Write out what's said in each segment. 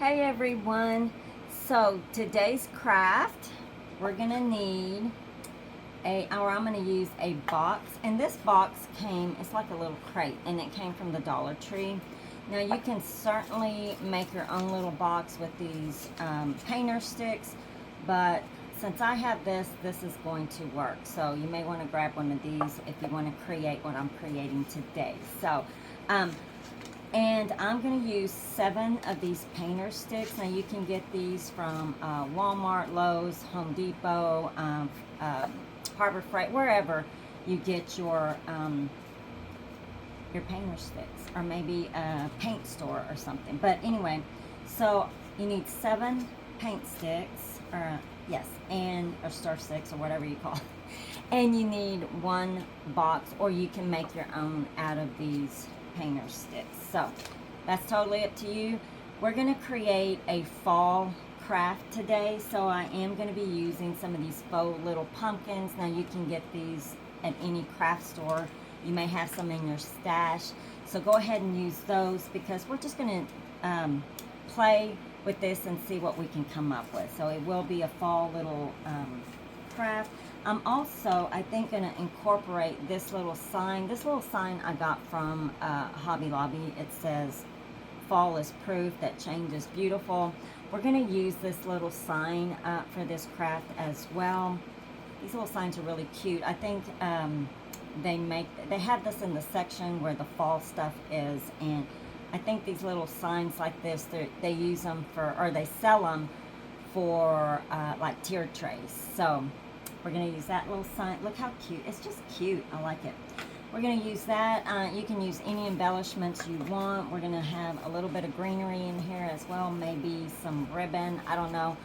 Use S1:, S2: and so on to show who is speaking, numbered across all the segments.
S1: Hey everyone, so today's craft, we're gonna need I'm gonna use a box, and this box it's like a little crate, and it came from the Dollar Tree. Now you can certainly make your own little box with these painter sticks, but since I have this is going to work. So you may want to grab one of these if you want to create what I'm creating today. So um, and I'm going to use 7 of these painter sticks. Now you can get these from Walmart, Lowe's, Home Depot, Harbor Freight, wherever you get your painter sticks, or maybe a paint store or something. But anyway, so you need 7 paint sticks, or yes, and or star sticks or whatever you call it. And you need 1 box, or you can make your own out of these painter sticks. So that's totally up to you. We're going to create a fall craft today, so I am going to be using some of these faux little pumpkins. Now you can get these at any craft store. You may have some in your stash, so go ahead and use those, because we're just going to play with this and see what we can come up with. So it will be a fall little craft. I'm also, I think, going to incorporate this little sign. This little sign I got from Hobby Lobby. It says, "Fall is proof that change is beautiful." We're going to use this little sign for this craft as well. These little signs are really cute. I think they have this in the section where the fall stuff is, and I think these little signs like this, they use them for, or they sell them for like tier trays. So we're going to use that little sign. Look how cute. It's just cute. I like it. We're going to use that. You can use any embellishments you want. We're going to have a little bit of greenery in here as well. Maybe some ribbon. I don't know.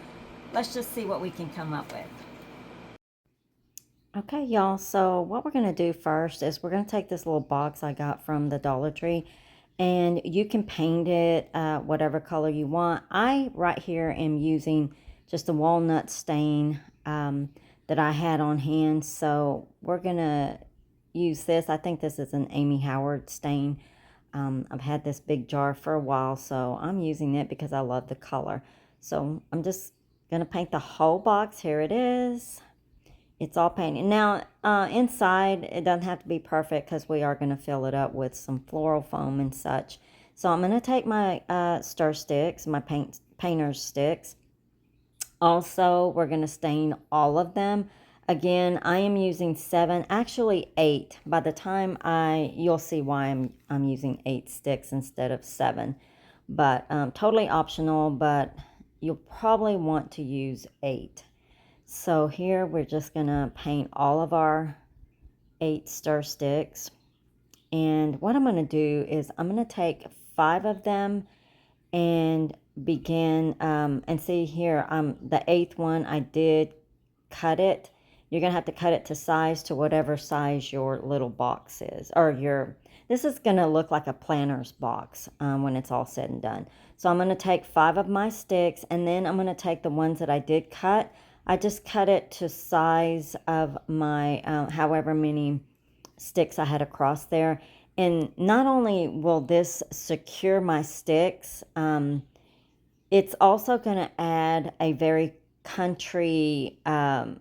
S1: Let's just see what we can come up with. Okay, y'all. So what we're going to do first is we're going to take this little box I got from the Dollar Tree, and you can paint it whatever color you want. I right here am using just a walnut stain that I had on hand. So we're going to use this. I think this is an Amy Howard stain. I've had this big jar for a while, so I'm using it because I love the color. So I'm just going to paint the whole box. Here it is. It's all painted. Now, inside, it doesn't have to be perfect because we are going to fill it up with some floral foam and such. So I'm going to take my stir sticks, my painter's sticks. Also, we're going to stain all of them. Again, I am using 7, actually 8. By the time you'll see why I'm using 8 sticks instead of 7. But totally optional, but you'll probably want to use 8. So here we're just going to paint all of our 8 stir sticks. And what I'm going to do is I'm going to take 5 of them and begin, and see here, the 8th one, I did cut it. You're going to have to cut it to size, to whatever size your little box is. Or this is going to look like a planter's box when it's all said and done. So I'm going to take 5 of my sticks, and then I'm going to take the ones that I did cut. I just cut it to size of my, however many sticks I had across there. And not only will this secure my sticks, it's also going to add a very country vibe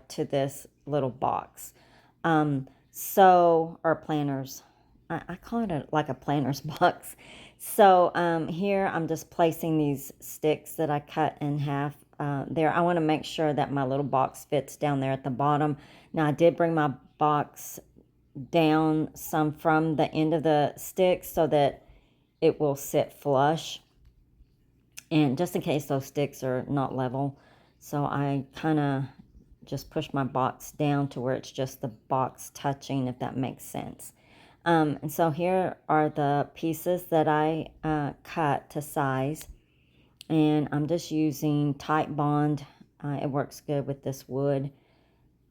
S1: to this little box. Or planners. I call it like a planner's box. So here I'm just placing these sticks that I cut in half there. I want to make sure that my little box fits down there at the bottom. Now I did bring my box down some from the end of the sticks so that it will sit flush, and just in case those sticks are not level. So I kind of just push my box down to where it's just the box touching, if that makes sense. And so here are the pieces that I cut to size, and I'm just using Titebond. It works good with this wood.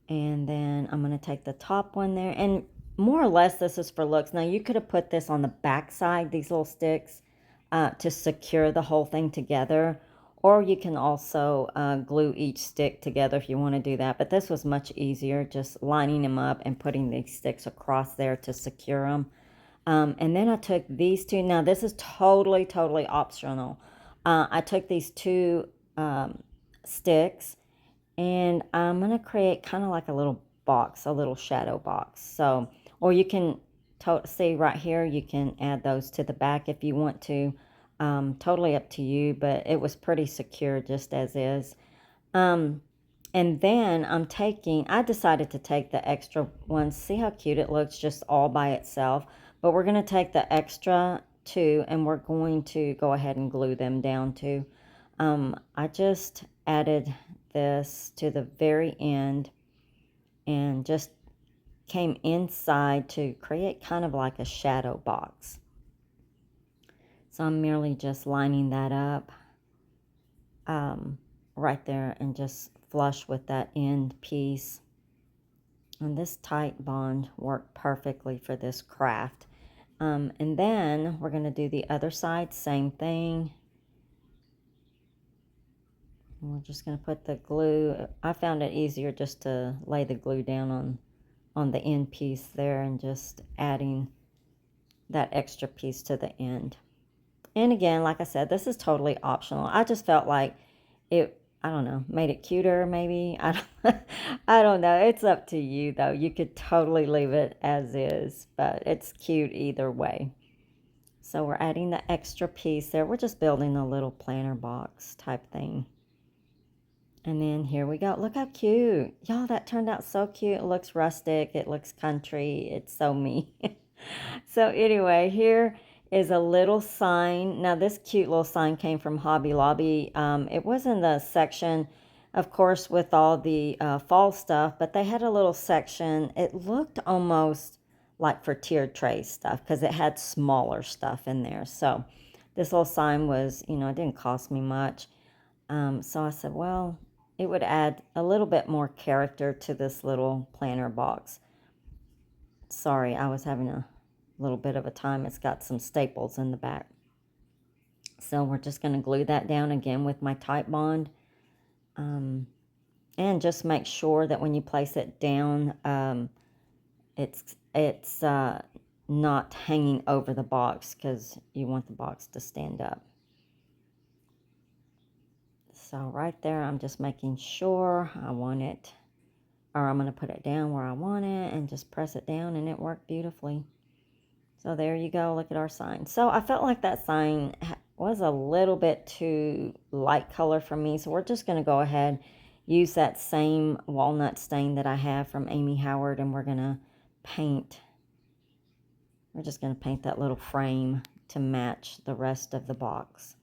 S1: And then I'm going to take the top one there, and more or less this is for looks. Now you could have put this on the back side, these little sticks, to secure the whole thing together, or you can also glue each stick together if you want to do that. But this was much easier, just lining them up and putting these sticks across there to secure them. And then I took these two. Now, this is totally, totally optional. I took these two sticks, and I'm going to create kind of like a little box, a little shadow box. So, or you can see right here, you can add those to the back if you want to. Totally up to you, but it was pretty secure just as is. And then I decided to take the extra ones. See how cute it looks just all by itself. But we're going to take the extra two and we're going to go ahead and glue them down too. I just added this to the very end and just came inside to create kind of like a shadow box. So I'm merely just lining that up right there and just flush with that end piece. And this tight bond worked perfectly for this craft. And then we're going to do the other side, same thing. And we're just going to put the glue. I found it easier just to lay the glue down on the end piece there and just adding that extra piece to the end. And again, like I said, this is totally optional. I just felt like it, I don't know, made it cuter maybe. I don't know. It's up to you though. You could totally leave it as is, but it's cute either way. So we're adding the extra piece there. We're just building a little planter box type thing. And then here we go. Look how cute. Y'all, that turned out so cute. It looks rustic. It looks country. It's so me. So anyway, here is a little sign. Now this cute little sign came from Hobby Lobby. It was in the section, of course, with all the fall stuff, but they had a little section. It looked almost like for tiered tray stuff because it had smaller stuff in there. So this little sign was, it didn't cost me much. So I said, well, it would add a little bit more character to this little planter box. Sorry, I was having a little bit of a time. It's got some staples in the back. So we're just going to glue that down again with my tight bond. And just make sure that when you place it down, it's not hanging over the box because you want the box to stand up. So right there, I'm just making sure I want it, or I'm going to put it down where I want it and just press it down, and it worked beautifully. So there you go. Look at our sign. So I felt like that sign was a little bit too light color for me. So we're just going to go ahead, use that same walnut stain that I have from Amy Howard, and we're going to paint. We're just going to paint that little frame to match the rest of the box.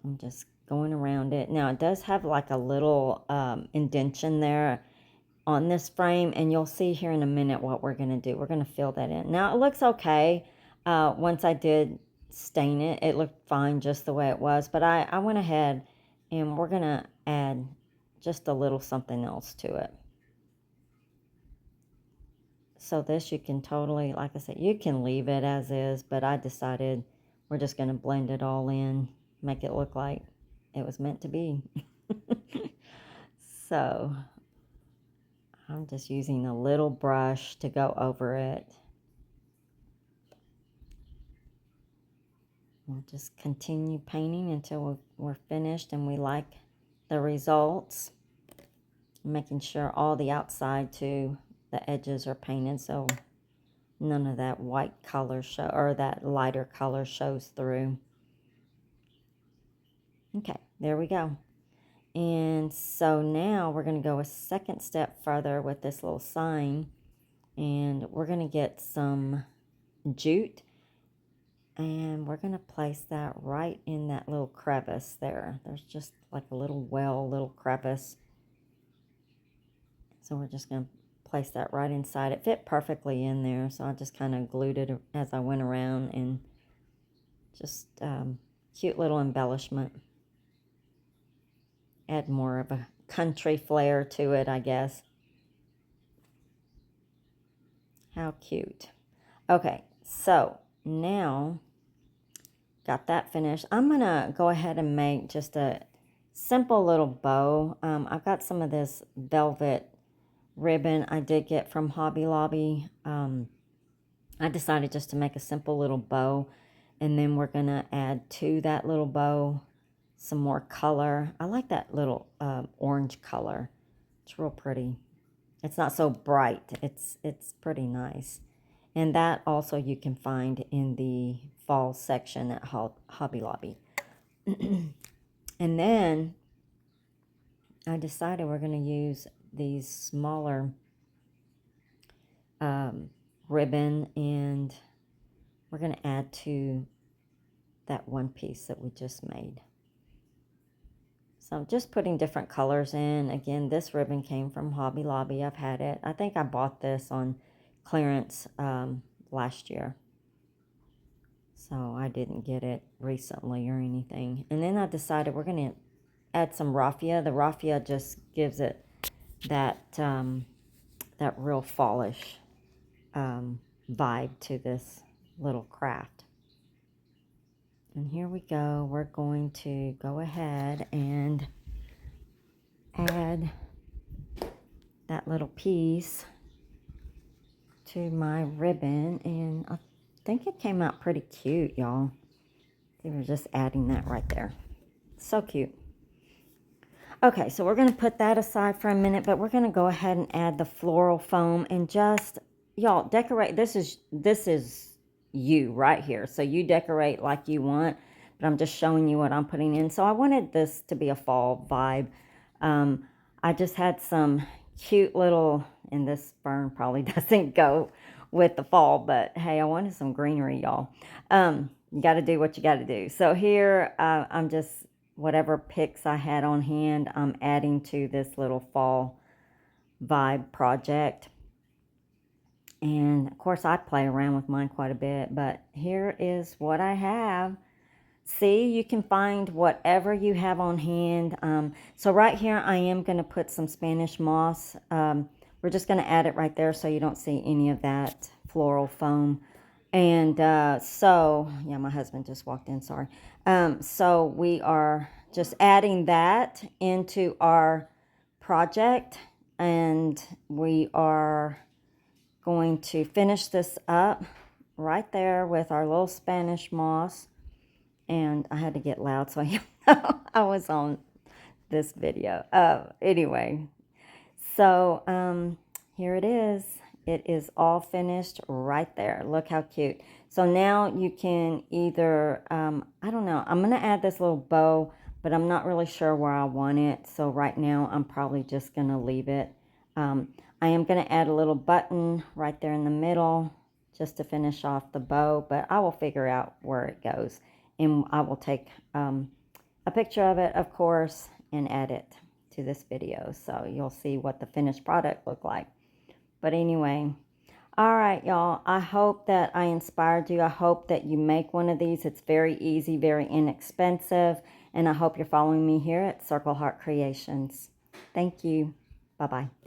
S1: I'm just going around it. Now it does have like a little indentation there on this frame, and you'll see here in a minute what we're going to do. We're going to fill that in. Now it looks okay. Once I did stain it, it looked fine just the way it was, but I went ahead and we're going to add just a little something else to it. So this you can totally, like I said, you can leave it as is, but I decided we're just going to blend it all in, make it look like it was meant to be. So I'm just using a little brush to go over it. We'll just continue painting until we're finished and we like the results. Making sure all the outside too, the edges are painted so none of that white color or that lighter color shows through. Okay, there we go. And so now we're going to go a second step further with this little sign, and we're going to get some jute, and we're going to place that right in that little crevice there. There's just like a little little crevice. So we're just going to place that right inside. It fit perfectly in there, so I just kind of glued it as I went around, and just cute little embellishment. Add more of a country flair to it, I guess. How cute. Okay, so now got that finished. I'm going to go ahead and make just a simple little bow. I've got some of this velvet ribbon I did get from Hobby Lobby. I decided just to make a simple little bow, and then we're going to add to that little bow some more color. I like that little orange color. It's real pretty. It's not so bright. It's pretty nice. And that also you can find in the fall section at Hobby Lobby. And then I decided we're going to use these smaller ribbon, and we're going to add to that one piece that we just made. So I'm just putting different colors in. Again, this ribbon came from Hobby Lobby. I've had it. I think I bought this on clearance last year. So I didn't get it recently or anything. And then I decided we're going to add some raffia. The raffia just gives it that that real fallish vibe to this little craft. And here we go. We're going to go ahead and add that little piece to my ribbon, and I think it came out pretty cute, y'all. They were just adding that right there. So cute. Okay, so we're going to put that aside for a minute, but we're going to go ahead and add the floral foam and just, y'all, decorate. This is you right here. So you decorate like you want, but I'm just showing you what I'm putting in. So I wanted this to be a fall vibe. I just had some cute little, and this fern probably doesn't go with the fall, but hey, I wanted some greenery, y'all. You got to do what you got to do. So here, I'm just, whatever picks I had on hand, I'm adding to this little fall vibe project. And of course, I play around with mine quite a bit, but here is what I have. See, you can find whatever you have on hand. So right here, I am going to put some Spanish moss. We're just going to add it right there so you don't see any of that floral foam. And so, yeah, my husband just walked in, sorry. So we are just adding that into our project, and we are going to finish this up right there with our little Spanish moss. And I had to get loud so I was on this video. Anyway, so here it is. It is all finished right there. Look how cute. So now you can either, I don't know, I'm going to add this little bow, but I'm not really sure where I want it. So right now I'm probably just going to leave it. I am going to add a little button right there in the middle just to finish off the bow, but I will figure out where it goes. And I will take a picture of it, of course, and add it to this video. So you'll see what the finished product looked like. But anyway, all right, y'all. I hope that I inspired you. I hope that you make one of these. It's very easy, very inexpensive. And I hope you're following me here at Circle Heart Creations. Thank you. Bye-bye.